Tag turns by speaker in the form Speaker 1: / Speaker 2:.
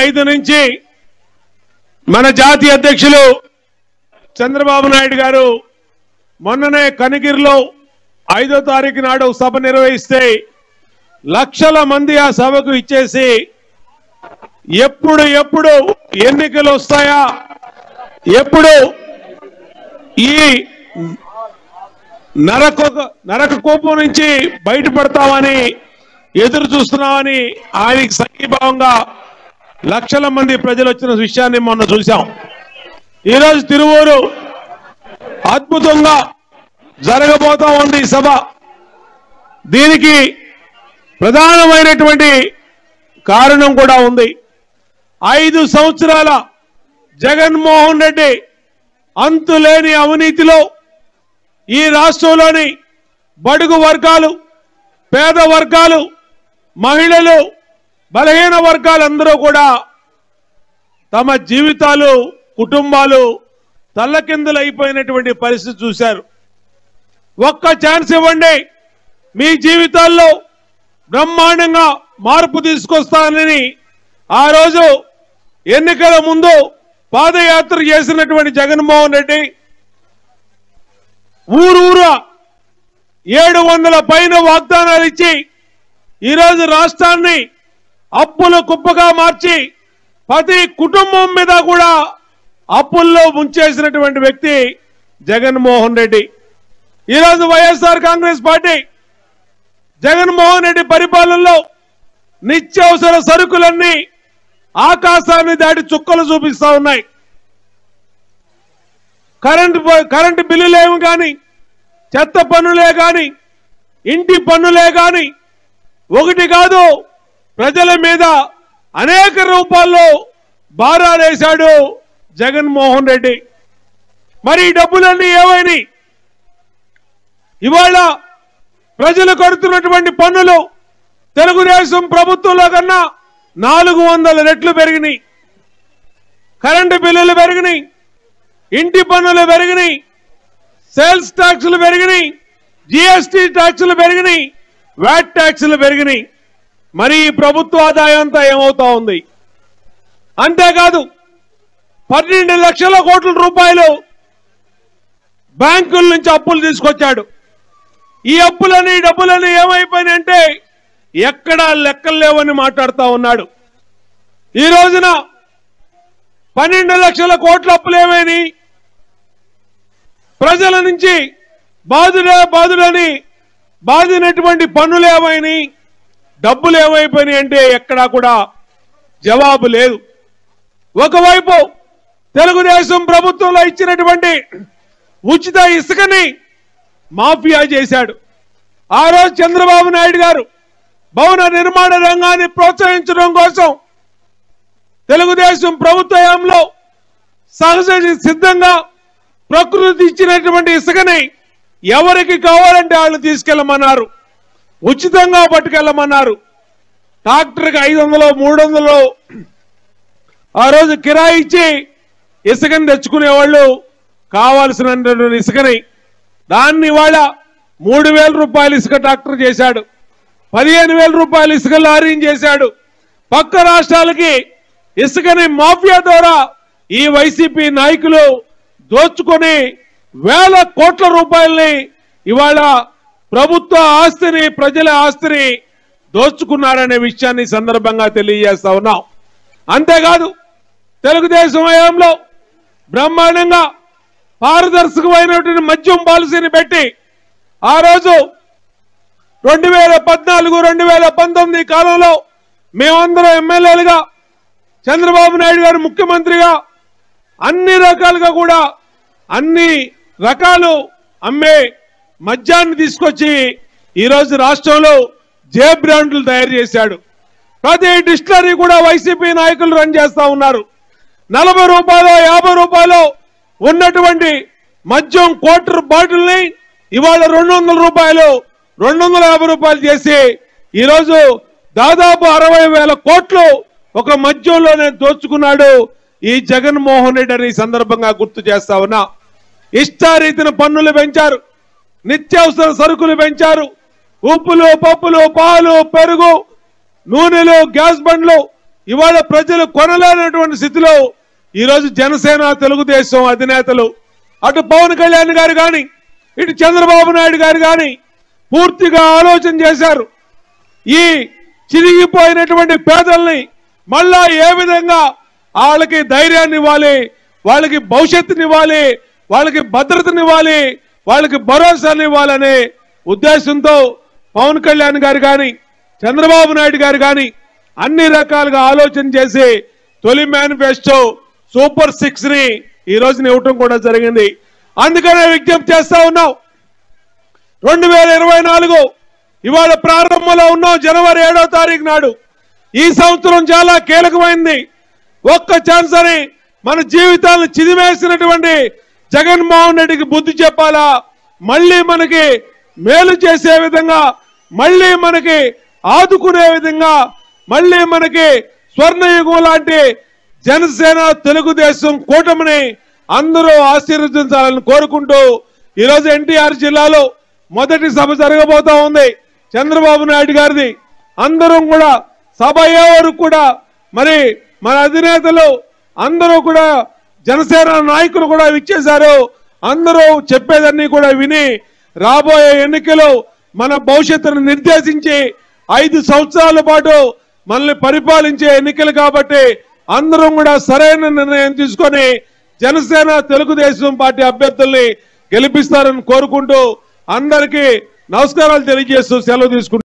Speaker 1: 5 నుంచి మన జాతీయ అధ్యక్షులు చంద్రబాబు నాయుడు గారు మొన్ననే కనిగిరిలో 5వ తారీఖు నాడు సభ నిర్వహిస్తే లక్షల మంది ఆ సభకు ఇచ్చేసి ఎప్పుడు ఎన్నికలు వస్తాయా, ఎప్పుడు ఈ నరక కోపం నుంచి బయటపడతామని ఎదురు చూస్తున్నామని ఆయనకి సంఘీభావంగా లక్షల మంది ప్రజలు వచ్చిన విషయాన్ని మొన్న చూశాం. ఈరోజు తిరువూరు అద్భుతంగా జరగబోతా ఉంది ఈ సభ. దీనికి ప్రధానమైనటువంటి కారణం కూడా ఉంది. 5 సంవత్సరాల జగన్మోహన్ రెడ్డి అంతులేని అవినీతిలో ఈ రాష్ట్రంలోని బడుగు వర్గాలు, పేద వర్గాలు, మహిళలు, బలహీన వర్గాలందరూ కూడా తమ జీవితాలు, కుటుంబాలు తల్లకిందులైపోయినటువంటి పరిస్థితి చూశారు. ఒక్క ఛాన్స్ ఇవ్వండి, మీ జీవితాల్లో బ్రహ్మాండంగా మార్పు తీసుకొస్తానని ఆ రోజు ఎన్నికల ముందు పాదయాత్ర చేసినటువంటి జగన్మోహన్ రెడ్డి ఊరూరా 700 పైన వాగ్దానాలు ఇచ్చి ఈరోజు రాష్ట్రాన్ని అప్పుల కుప్పగా మార్చి ప్రతి కుటుంబం మీద కూడా అప్పుల్లో ముంచేసినటువంటి వ్యక్తి జగన్మోహన్ రెడ్డి. ఈరోజు వైఎస్ఆర్ కాంగ్రెస్ పార్టీ జగన్మోహన్ రెడ్డి పరిపాలనలో నిత్యావసర సరుకులన్నీ ఆకాశాన్ని దాటి చుక్కలు చూపిస్తా ఉన్నాయి. కరెంటు బిల్లులేమి కానీ, చెత్త పన్నులే కానీ, ఇంటి పన్నులే కానీ, ఒకటి కాదు ప్రజల మీద అనేక రూపాల్లో భారాలేశాడు జగన్మోహన్ రెడ్డి. మరి ఈ డబ్బులన్నీ ఏమైనాయి? ఇవాళ ప్రజలు కడుతున్నటువంటి పన్నులు తెలుగుదేశం ప్రభుత్వంలో కన్నా 400 రెట్లు పెరిగినాయి. కరెంటు బిల్లులు పెరిగినాయి, ఇంటి పన్నులు పెరిగినాయి, సేల్స్ ట్యాక్సులు పెరిగినాయి, జీఎస్టీ ట్యాక్సులు పెరిగినాయి, వ్యాట్ ట్యాక్సులు పెరిగినాయి. మరి ఈ ప్రభుత్వ ఆదాయం అంతా ఏమవుతా ఉంది? అంతేకాదు 12 లక్షల కోట్ల రూపాయలు బ్యాంకుల నుంచి అప్పులు తీసుకొచ్చాడు. ఈ అప్పులని, డబ్బులని ఏమైపోయినాయంటే ఎక్కడా లెక్కలు లేవని మాట్లాడుతూ ఉన్నాడు. ఈ రోజున 12 లక్షల కోట్ల అప్పులు ఏమైనాయి? ప్రజల నుంచి బాధులని బాధినటువంటి పన్నులు ఏమైనాయి? డబ్బులు ఏమైపోయినాయి అంటే ఎక్కడా కూడా జవాబు లేదు. ఒకవైపు తెలుగుదేశం ప్రభుత్వంలో ఇచ్చినటువంటి ఉచిత ఇసుకని మాఫియా చేశాడు. ఆ రోజు చంద్రబాబు నాయుడు గారు భవన నిర్మాణ రంగాన్ని ప్రోత్సహించడం కోసం తెలుగుదేశం ప్రభుత్వంలో సహజ సిద్ధంగా ప్రకృతి ఇచ్చినటువంటి ఇసుకని ఎవరికి కావాలంటే వాళ్ళు తీసుకెళ్లమన్నారు, ఉచితంగా పట్టుకెళ్లమన్నారు. ట్రాక్టర్కి 500, 300 ఆ రోజు కిరాయి ఇచ్చి ఇసుకని తెచ్చుకునేవాళ్ళు కావాల్సినటువంటి ఇసుకని. దాన్ని ఇవాళ 3,000 రూపాయలు ఇసుక ట్రాక్టర్ చేశాడు, 15,000 రూపాయలు ఇసుక లారీని చేశాడు. పక్క రాష్ట్రాలకి ఇసుకని మాఫియా ద్వారా ఈ వైసీపీ నాయకులు దోచుకొని వేల కోట్ల రూపాయల్ని ఇవాళ ప్రభుత్వ ఆస్తిని, ప్రజల ఆస్తిని దోచుకున్నారనే విషయాన్ని సందర్భంగా తెలియజేస్తా ఉన్నాం. అంతేకాదు తెలుగుదేశం హయాంలో బ్రహ్మాండంగా పారదర్శకమైనటువంటి మద్యం పాలసీని పెట్టి ఆ రోజు 2014, 2019 కాలంలో మేమందరం ఎమ్మెల్యేలుగా, చంద్రబాబు నాయుడు గారు ముఖ్యమంత్రిగా అన్ని రకాలుగా కూడా అన్ని రకాలు అమ్మే మద్యాన్ని తీసుకొచ్చి ఈరోజు రాష్ట్రంలో జే బ్రాండ్లు తయారు చేశాడు. ప్రతి డిస్టిలరీ కూడా వైసీపీ నాయకులు రన్ చేస్తా ఉన్నారు. 40 రూపాయలు, 50 రూపాయలు ఉన్నటువంటి మద్యం క్వార్టర్ బాటిల్ని ఇవాళ 200 రూపాయలు, 250 రూపాయలు చేసి ఈరోజు దాదాపు 60,000 కోట్లు ఒక మద్యంలోనే దోచుకున్నాడు ఈ జగన్మోహన్ రెడ్డి అని సందర్భంగా గుర్తు చేస్తా ఉన్నా. ఇష్టారీతిన పన్నులు పెంచారు, నిత్యావసర సరుకులు పెంచారు, ఉప్పులు, పప్పులు, పాలు, పెరుగు, నూనెలు, గ్యాస్ బండ్లు ఇవాళ ప్రజలు కొనలేనటువంటి స్థితిలో ఈరోజు జనసేన తెలుగుదేశం అధినేతలు అటు పవన్ కళ్యాణ్ గారు కానీ ఇటు చంద్రబాబు నాయుడు గారు కానీ పూర్తిగా ఆలోచన చేశారు. ఈ చిరిగిపోయినటువంటి పేదల్ని మళ్ళా ఏ విధంగా వాళ్ళకి ధైర్యాన్ని ఇవ్వాలి, వాళ్ళకి భవిష్యత్తునివ్వాలి, వాళ్ళకి భద్రతనివ్వాలి, వాళ్ళకి భరోసాని ఇవ్వాలనే ఉద్దేశంతో పవన్ కళ్యాణ్ గారు కానీ చంద్రబాబు నాయుడు గారు కానీ అన్ని రకాలుగా ఆలోచన చేసి తొలి మేనిఫెస్టో సూపర్ 6 ని ఈ రోజున ఇవ్వటం కూడా జరిగింది. అందుకనే విజ్ఞప్తి చేస్తా ఉన్నాం. 2024 ఇవాళ ప్రారంభంలో ఉన్నాం. జనవరి 7వ తారీఖు నాడు ఈ సంవత్సరం చాలా కీలకమైంది. ఒక్క ఛాన్స్ అని మన జీవితాలను చిదిమేసినటువంటి జగన్మోహన్ రెడ్డికి బుద్ధి చెప్పాలా, మళ్ళీ మనకి మేలు చేసే విధంగా, మళ్ళీ మనకి ఆదుకునే విధంగా, మళ్ళీ మనకి స్వర్ణయుగం లాంటి జనసేన తెలుగుదేశం కూటమిని అందరూ ఆశీర్వదించాలని కోరుకుంటూ ఈరోజు ఎన్టీఆర్ జిల్లాలో మొదటి సభ జరగబోతా ఉంది చంద్రబాబు నాయుడు గారిది. అందరం కూడా సభ అయ్యే వరకు కూడా మరి మన అధినేతలు అందరూ కూడా జనసేన నాయకులు కూడా విచ్చేశారు. అందరూ చెప్పేదన్నీ కూడా విని రాబోయే ఎన్నికలు మన భవిష్యత్తును నిర్దేశించి 5 సంవత్సరాల పాటు మనల్ని పరిపాలించే ఎన్నికలు కాబట్టి అందరం కూడా సరైన నిర్ణయం తీసుకొని జనసేన తెలుగుదేశం పార్టీ అభ్యర్థుల్ని గెలిపిస్తారని కోరుకుంటూ అందరికీ నమస్కారాలు తెలియజేస్తూ సెలవు తీసుకుంటున్నాను.